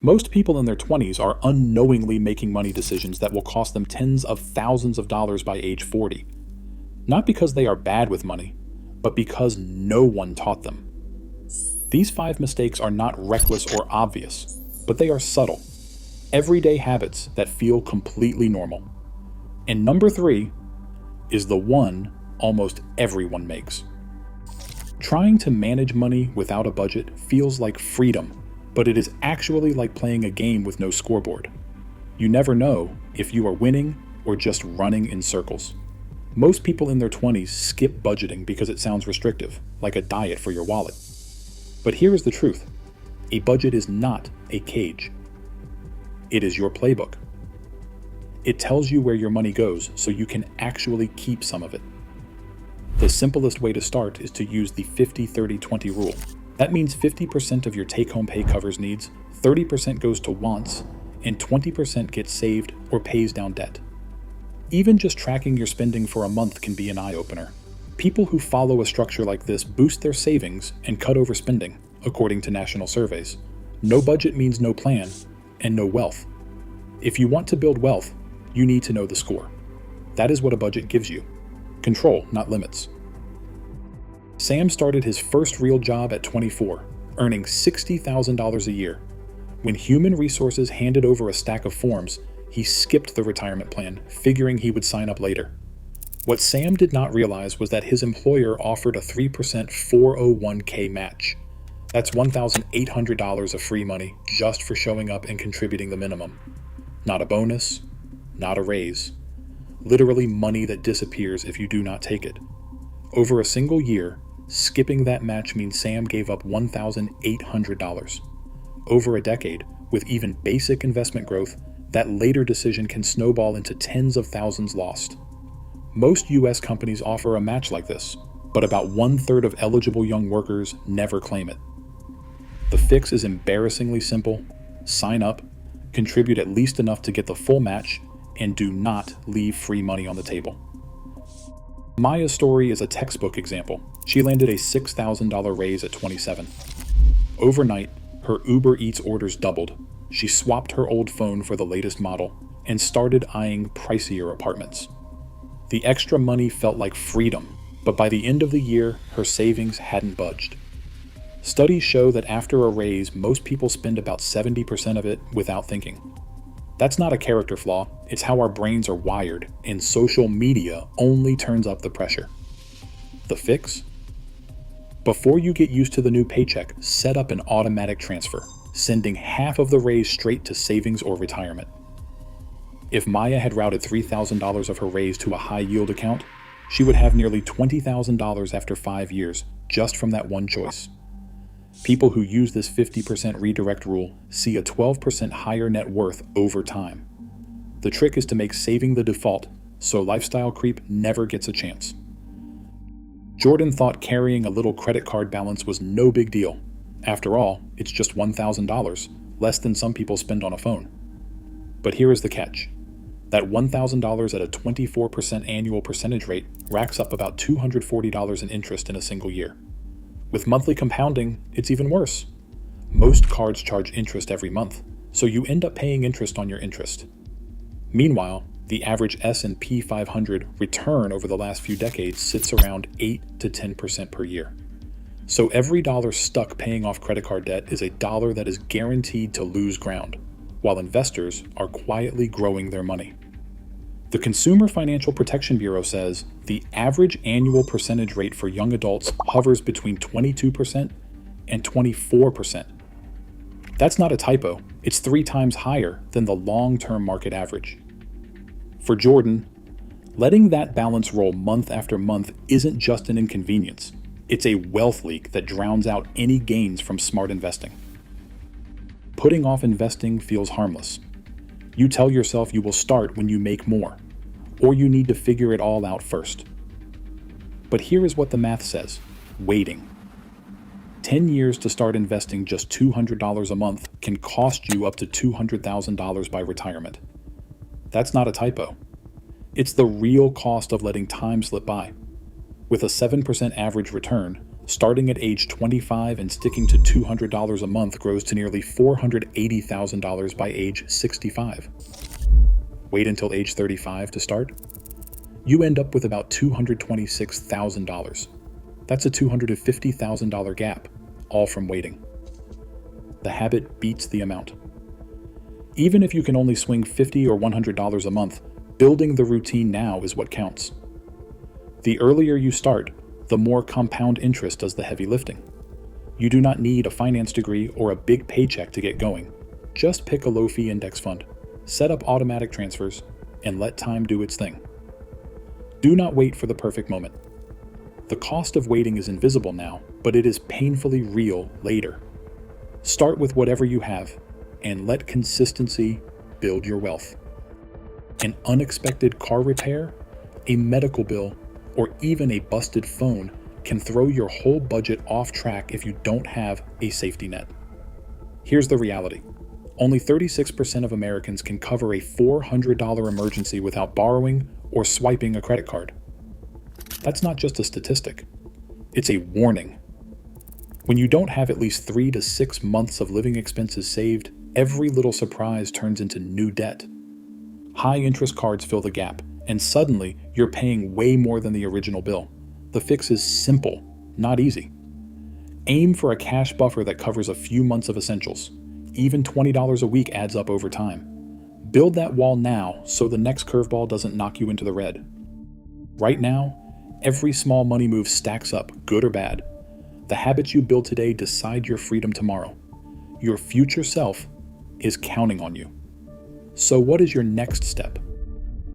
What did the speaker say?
Most people in their 20s are unknowingly making money decisions that will cost them tens of thousands of dollars by age 40. Not because they are bad with money, but because no one taught them. These 5 mistakes are not reckless or obvious, but they are subtle, everyday habits that feel completely normal. And number 3 is the one almost everyone makes. Trying to manage money without a budget feels like freedom, but it is actually like playing a game with no scoreboard. You never know if you are winning or just running in circles. Most people in their 20s skip budgeting because it sounds restrictive, like a diet for your wallet. But here is the truth. A budget is not a cage. It is your playbook. It tells you where your money goes so you can actually keep some of it. The simplest way to start is to use the 50-30-20 rule. That means 50% of your take-home pay covers needs, 30% goes to wants, and 20% gets saved or pays down debt. Even just tracking your spending for a month can be an eye-opener. People who follow a structure like this boost their savings and cut over spending, according to national surveys. No budget means no plan, and no wealth. If you want to build wealth, you need to know the score. That is what a budget gives you. Control, not limits. Sam started his first real job at 24, earning $60,000 a year. When human resources handed over a stack of forms, he skipped the retirement plan, figuring he would sign up later. What Sam did not realize was that his employer offered a 3% 401k match. That's $1,800 of free money just for showing up and contributing the minimum. Not a bonus, not a raise. Literally money that disappears if you do not take it. Over a single year, skipping that match means Sam gave up $1,800. Over a decade, with even basic investment growth, that later decision can snowball into tens of thousands lost. Most US companies offer a match like this, but about 1/3 of eligible young workers never claim it. The fix is embarrassingly simple. Sign up, contribute at least enough to get the full match, and do not leave free money on the table. Maya's story is a textbook example. She landed a $6,000 raise at 27. Overnight, her Uber Eats orders doubled. She swapped her old phone for the latest model and started eyeing pricier apartments. The extra money felt like freedom, but by the end of the year, her savings hadn't budged. Studies show that after a raise, most people spend about 70% of it without thinking. That's not a character flaw, it's how our brains are wired, and social media only turns up the pressure. The fix? Before you get used to the new paycheck, set up an automatic transfer, sending half of the raise straight to savings or retirement. If Maya had routed $3,000 of her raise to a high-yield account, she would have nearly $20,000 after 5 years, just from that one choice. People who use this 50% redirect rule see a 12% higher net worth over time. The trick is to make saving the default, so lifestyle creep never gets a chance. Jordan thought carrying a little credit card balance was no big deal. After all, it's just $1,000, less than some people spend on a phone. But here is the catch. That $1,000 at a 24% annual percentage rate racks up about $240 in interest in a single year. With monthly compounding, it's even worse. Most cards charge interest every month, so you end up paying interest on your interest. Meanwhile, the average S&P 500 return over the last few decades sits around 8 to 10% per year. So every dollar stuck paying off credit card debt is a dollar that is guaranteed to lose ground, while investors are quietly growing their money. The Consumer Financial Protection Bureau says the average annual percentage rate for young adults hovers between 22% and 24%. That's not a typo. It's 3 times higher than the long-term market average. For Jordan, letting that balance roll month after month isn't just an inconvenience. It's a wealth leak that drowns out any gains from smart investing. Putting off investing feels harmless. You tell yourself you will start when you make more, or you need to figure it all out first. But here is what the math says: waiting. 10 years to start investing just $200 a month can cost you up to $200,000 by retirement. That's not a typo. It's the real cost of letting time slip by. With a 7% average return, Starting at age 25 and sticking to $200 a month grows to nearly $480,000 by age 65. Wait until age 35 to start? You end up with about $226,000. That's a $250,000 gap, all from waiting. The habit beats the amount. Even if you can only swing $50 or $100 a month, building the routine now is what counts. The earlier you start, the more compound interest does the heavy lifting. You do not need a finance degree or a big paycheck to get going. Just pick a low-fee index fund, set up automatic transfers, and let time do its thing. Do not wait for the perfect moment. The cost of waiting is invisible now, but it is painfully real later. Start with whatever you have, and let consistency build your wealth. An unexpected car repair, a medical bill, or even a busted phone can throw your whole budget off track if you don't have a safety net. Here's the reality. Only 36% of Americans can cover a $400 emergency without borrowing or swiping a credit card. That's not just a statistic. It's a warning. When you don't have at least 3 to 6 months of living expenses saved, every little surprise turns into new debt. High interest cards fill the gap, and suddenly you're paying way more than the original bill. The fix is simple, not easy. Aim for a cash buffer that covers a few months of essentials. Even $20 a week adds up over time. Build that wall now so the next curveball doesn't knock you into the red. Right now, every small money move stacks up, good or bad. The habits you build today decide your freedom tomorrow. Your future self is counting on you. So what is your next step?